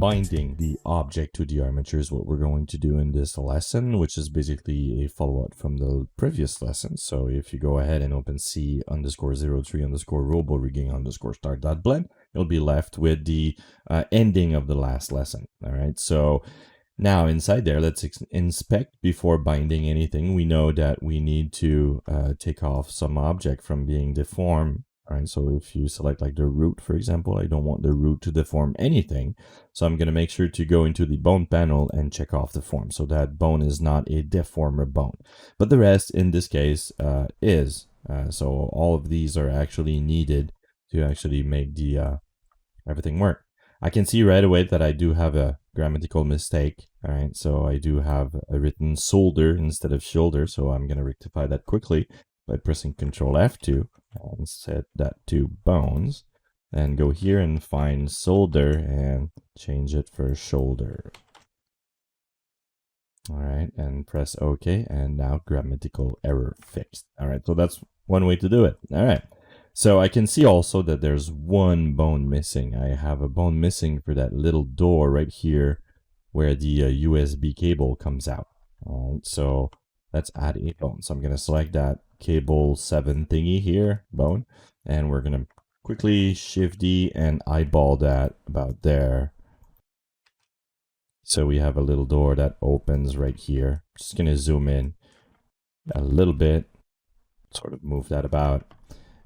binding the object to the armature is what we're going to do in this lesson, which is basically a follow-up from the previous lesson. So if you go ahead and open C_03_robo_rigging_start.blend, you'll be left with the ending of the last lesson. All right, so now inside there, let's inspect before binding anything. We know that we need to take off some object from being deformed. All right, so if you select like the root, for example, I don't want the root to deform anything. So I'm going to make sure to go into the bone panel and check off the form. So that bone is not a deformer bone. But the rest in this case is. So all of these are actually needed to actually make the everything work. I can see right away that I do have a grammatical mistake. All right, so I do have a written solder instead of shoulder. So I'm going to rectify that quickly by pressing Control F2 and set that to bones. Then go here and find solder and change it for shoulder. All right, and press OK, and now grammatical error fixed. All right, so that's one way to do it. All right, so I can see also that there's one bone missing. I have a bone missing for that little door right here where the USB cable comes out. All right, so let's add a bone. So I'm going to select that cable 7 thingy here, bone, and we're going to quickly Shift D and eyeball that about there. So we have a little door that opens right here. Just going to zoom in a little bit, sort of move that about,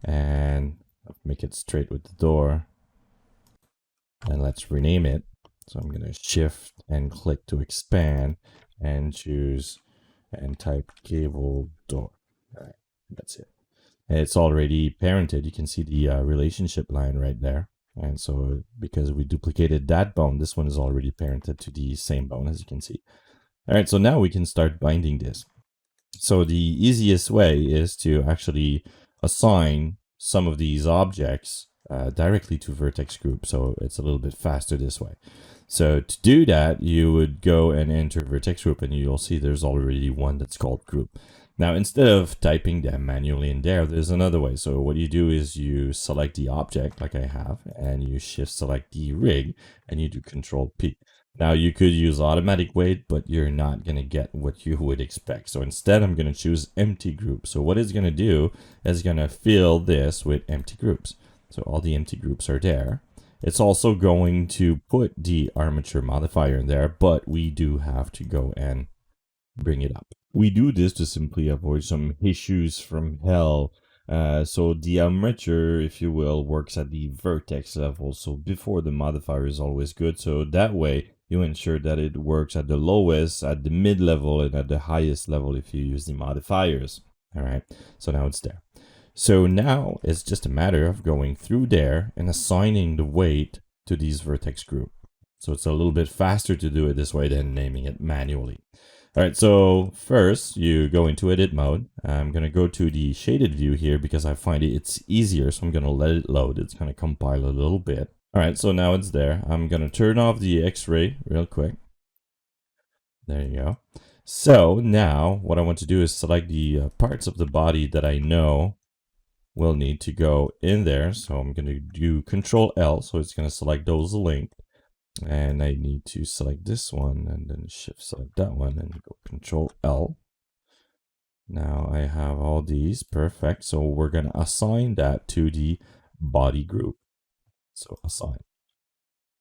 and make it straight with the door. And let's rename it. So I'm going to Shift and click to expand and choose and type cable door. All right, that's it. And it's already parented. You can see the relationship line right there. And so because we duplicated that bone, this one is already parented to the same bone, as you can see. All right, so now we can start binding this. So the easiest way is to actually assign some of these objects directly to vertex group. So it's a little bit faster this way. So to do that, you would go and enter vertex group, and you'll see there's already one that's called group. Now, instead of typing them manually in there, there's another way. So what you do is you select the object like I have, and you shift select the rig, and you do Control P. Now you could use automatic weight, but you're not going to get what you would expect. So instead, I'm going to choose empty group. So what it's going to do is going to fill this with empty groups. So all the empty groups are there. It's also going to put the armature modifier in there, but we do have to go and bring it up. We do this to simply avoid some issues from hell. So the armature, if you will, works at the vertex level. So before the modifier is always good. So that way you ensure that it works at the lowest, at the mid level, and at the highest level if you use the modifiers. All right, so now it's there. So now it's just a matter of going through there and assigning the weight to these vertex group. So it's a little bit faster to do it this way than naming it manually. All right, so first you go into edit mode. I'm going to go to the shaded view here because I find it's easier. So I'm going to let it load. It's going to compile a little bit. All right, so now it's there. I'm going to turn off the X-ray real quick. There you go. So now what I want to do is select the parts of the body that I know will need to go in there. So I'm going to do Control L. So it's going to select those linked. And I need to select this one and then shift select that one and go Control L. Now I have all these. Perfect. So we're going to assign that to the body group. So assign.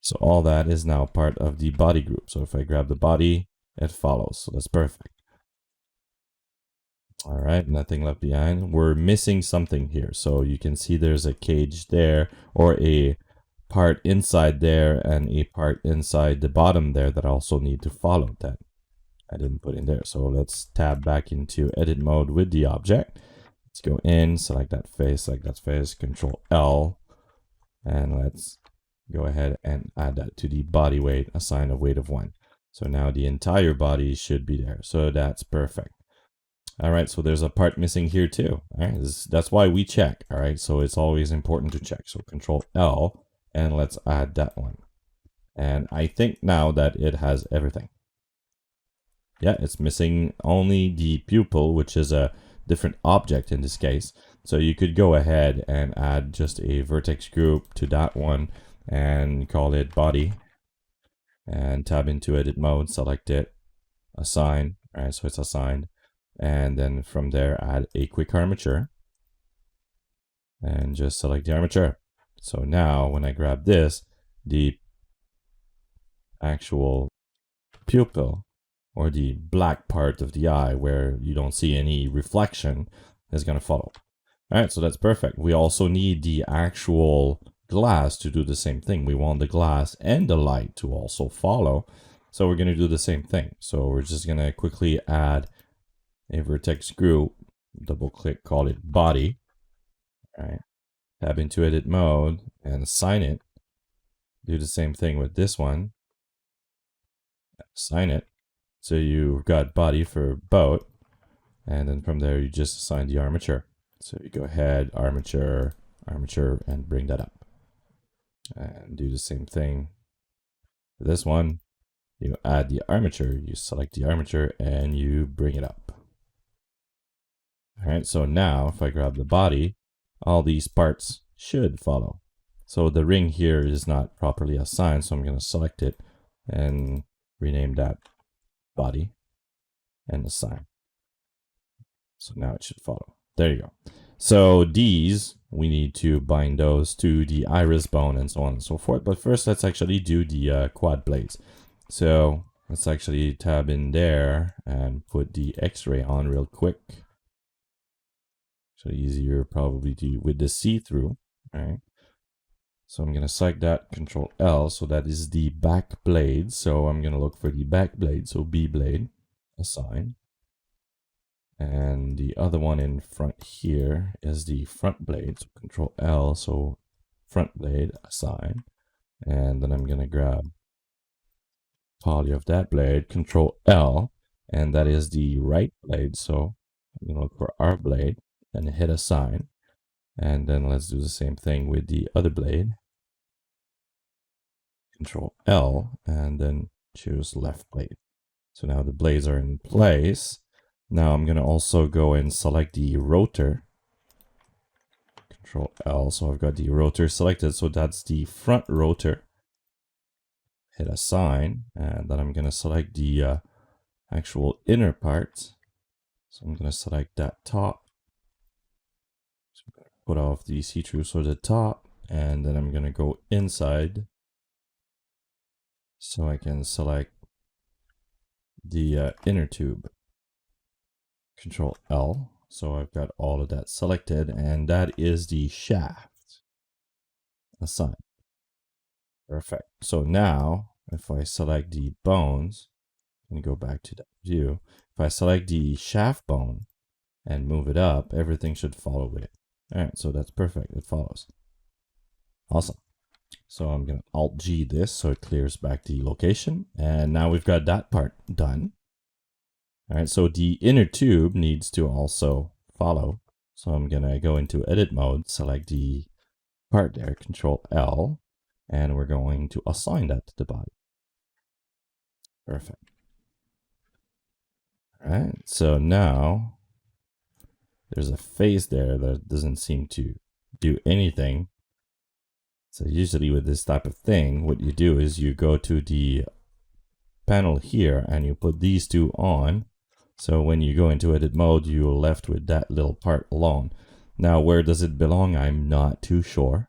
So all that is now part of the body group. So if I grab the body, it follows. So that's perfect. All right, nothing left behind. We're missing something here. So you can see there's a cage there, or a part inside there and a part inside the bottom there that also need to follow that I didn't put in there. So let's tab back into edit mode with the object. Let's go in, select that face, Control L, and let's go ahead and add that to the body weight, assign a weight of 1. So now the entire body should be there. So that's perfect. All right, so there's a part missing here too. All right, that's why we check. All right, so it's always important to check. So Control L, and let's add that one. And I think now that it has everything. Yeah, it's missing only the pupil, which is a different object in this case. So you could go ahead and add just a vertex group to that one and call it body. and tab into edit mode, select it, assign. All right, so it's assigned. And then from there, add a quick armature and just select the armature. So now when I grab this, the actual pupil, or the black part of the eye where you don't see any reflection, is going to follow. All right, so that's perfect. We also need the actual glass to do the same thing. We want the glass and the light to also follow. So we're going to do the same thing. So we're just going to quickly add a vertex group, double click, call it body. All right, tab into edit mode and assign it. Do the same thing with this one. Assign it. So you've got body for boat. And then from there, you just assign the armature. So you go ahead, armature, armature, and bring that up. And do the same thing for this one. You add the armature, you select the armature, and you bring it up. All right, so now if I grab the body, all these parts should follow. So the ring here is not properly assigned, so I'm going to select it and rename that body and assign. So now it should follow. There you go. So these, we need to bind those to the iris bone and so on and so forth. But first, let's actually do the quad blades. So let's actually tab in there and put the X-ray on real quick. So easier probably to with the see-through. All right. So I'm going to select that, Control L. So that is the back blade. So I'm going to look for the back blade. So B blade, assign. And the other one in front here is the front blade. So Control L, so front blade, assign. And then I'm going to grab poly of that blade, Control L, and that is the right blade. So I'm going to look for our blade and hit assign. And then let's do the same thing with the other blade. Control L, and then choose left blade. So now the blades are in place. Now I'm going to also go and select the rotor. Control L, so I've got the rotor selected. So that's the front rotor. Hit assign, and then I'm going to select the actual inner part. So I'm going to select that top. So I'm going to put off the see-through, so the top, and then I'm going to go inside. So I can select the inner tube. Control L. So I've got all of that selected, and that is the shaft. Assign. Perfect. So now, if I select the bones, and go back to that view, if I select the shaft bone and move it up, everything should follow with it. All right, so that's perfect. It follows. Awesome. So I'm going to Alt-G this so it clears back the location. And now we've got that part done. All right, so the inner tube needs to also follow. So I'm going to go into edit mode, select the part there, Control L, and we're going to assign that to the body. Perfect. All right, so now there's a face there that doesn't seem to do anything. So usually with this type of thing, what you do is you go to the panel here and you put these two on. So when you go into edit mode, you're left with that little part alone. Now, where does it belong? I'm not too sure.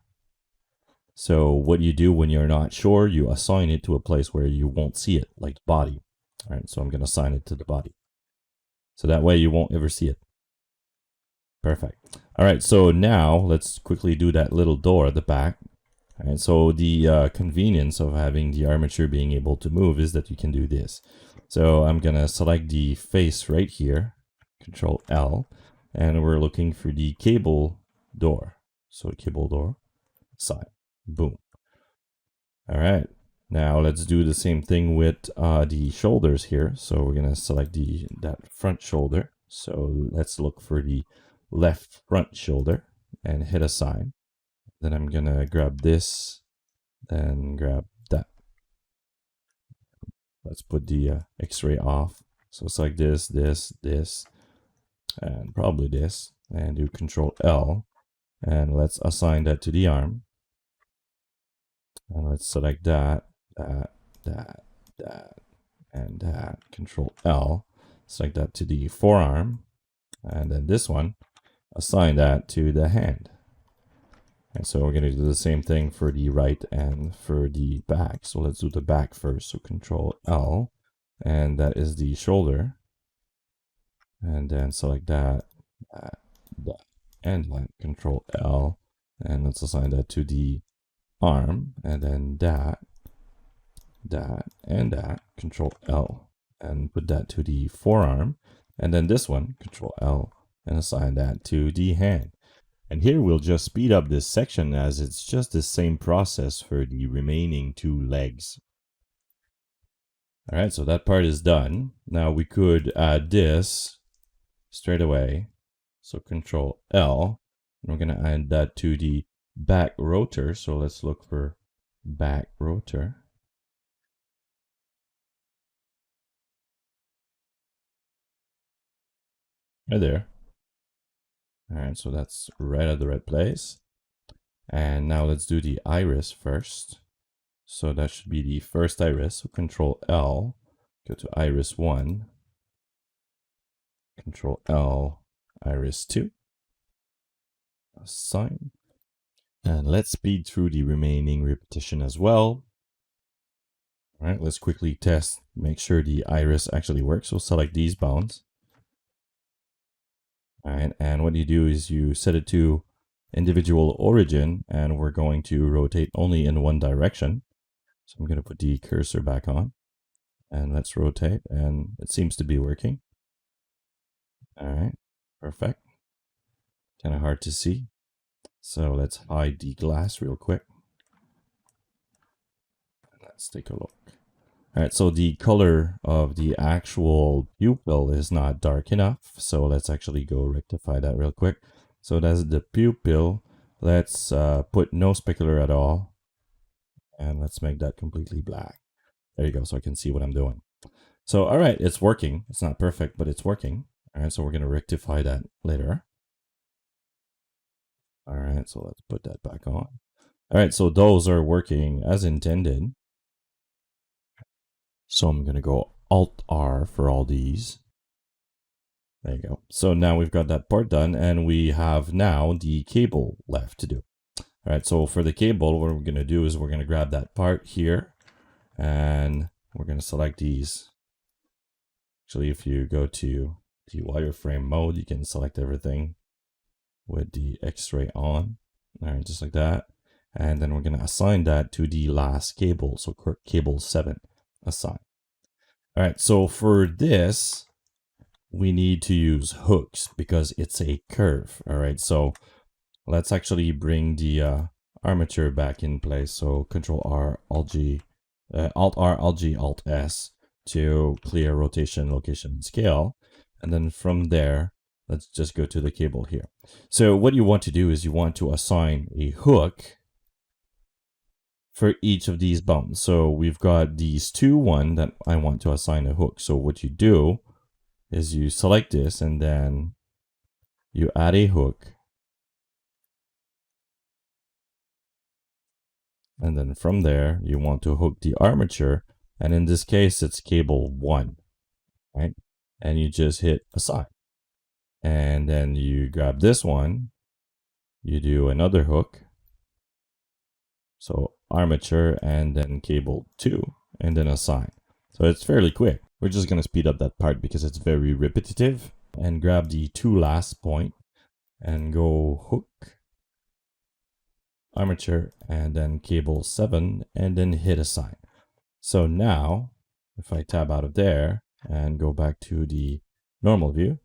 So what you do when you're not sure, you assign it to a place where you won't see it, like the body. All right, so I'm going to assign it to the body. So that way you won't ever see it. Perfect. All right, so now let's quickly do that little door at the back. All right, so the convenience of having the armature being able to move is that you can do this. So I'm going to select the face right here, Control L, and we're looking for the cable door. So cable door, assign, boom. All right, now let's do the same thing with the shoulders here. So we're going to select that front shoulder. So let's look for the left front shoulder and hit assign. Then I'm going to grab this, then grab that. Let's put the X-ray off. So it's like this, and probably this, and do Control L. And let's assign that to the arm. And let's select that, that, and that. Control L, select that to the forearm, and then this one, assign that to the hand. And so we're going to do the same thing for the right and for the back. So let's do the back first. So Control L, and that is the shoulder. And then select that, and that. Control L, and let's assign that to the arm, and then that, and that. Control L, and put that to the forearm. And then this one, Control L, and assign that to the hand. And here we'll just speed up this section as it's just the same process for the remaining 2 legs. All right, so that part is done. Now we could add this straight away. So Control L, and we're gonna add that to the back rotor. So let's look for back rotor. Right there. All right, so that's right at the right place. And now let's do the iris first. So that should be the first iris. So Control L, go to iris 1. Control L, iris 2. Assign. And let's speed through the remaining repetition as well. All right, let's quickly test, make sure the iris actually works. So select these bounds. All right, and what you do is you set it to individual origin, and we're going to rotate only in one direction. So I'm going to put the cursor back on, and let's rotate, and it seems to be working. All right, perfect. Kind of hard to see. So let's hide the glass real quick. Let's take a look. All right, so the color of the actual pupil is not dark enough. So let's actually go rectify that real quick. So that's the pupil. Let's put no specular at all. And let's make that completely black. There you go, so I can see what I'm doing. So, all right, it's working. It's not perfect, but it's working. All right, so we're gonna rectify that later. All right, so let's put that back on. All right, so those are working as intended. So I'm gonna go Alt-R for all these. There you go. So now we've got that part done, and we have now the cable left to do. All right, so for the cable, what we're gonna do is we're gonna grab that part here, and we're gonna select these. Actually, if you go to the wireframe mode, you can select everything with the X-ray on. All right, just like that. And then we're gonna assign that to the last cable, so cable 7, assign. All right, so for this, we need to use hooks because it's a curve. All right, so let's actually bring the armature back in place. So Control R, Alt G, Alt R, Alt G, Alt S to clear rotation, location, and scale. And then from there, let's just go to the cable here. So what you want to do is you want to assign a hook for each of these bounds. So we've got these 1 that I want to assign a hook. So what you do is you select this and then you add a hook. And then from there, you want to hook the armature. And in this case, it's cable 1, right? And you just hit assign. And then you grab this one, you do another hook. So armature and then cable 2 and then assign. So it's fairly quick. We're just going to speed up that part because it's very repetitive, and grab the 2 last point and go hook, armature, and then cable 7 and then hit assign. So now if I tab out of there and go back to the normal view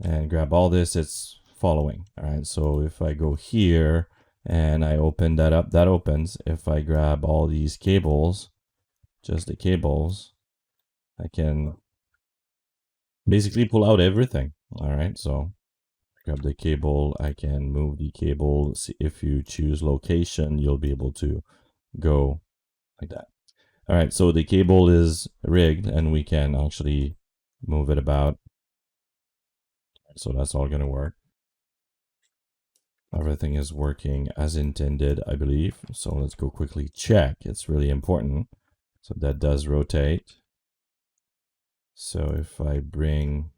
and grab all this, it's following. All right, so if I go here and I open that up, that opens. If I grab all these cables, just the cables, I can basically pull out everything. All right, so grab the cable, I can move the cable. See, if you choose location, you'll be able to go like that. All right, so the cable is rigged and we can actually move it about. So that's all gonna work. Everything is working as intended, I believe. So let's go quickly check. It's really important. So that does rotate. So if I bring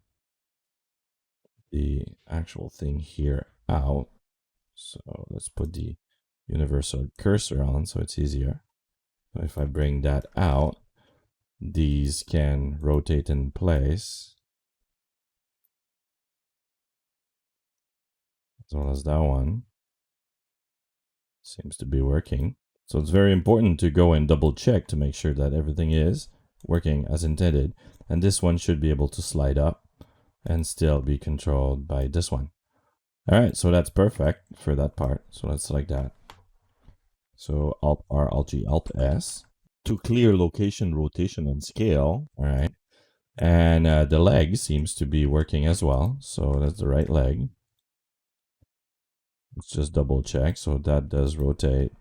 the actual thing here out, so let's put the universal cursor on so it's easier. So if I bring that out, these can rotate in place, as well as that one. Seems to be working. So it's very important to go and double check to make sure that everything is working as intended. And this one should be able to slide up and still be controlled by this one. All right, so that's perfect for that part. So let's select that. So Alt R, Alt G, Alt S to clear location, rotation, and scale. All right. And the leg seems to be working as well. So that's the right leg. Let's just double check. So that does rotate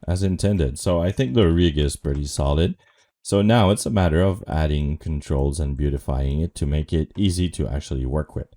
as intended. So I think the rig is pretty solid. So now it's a matter of adding controls and beautifying it to make it easy to actually work with.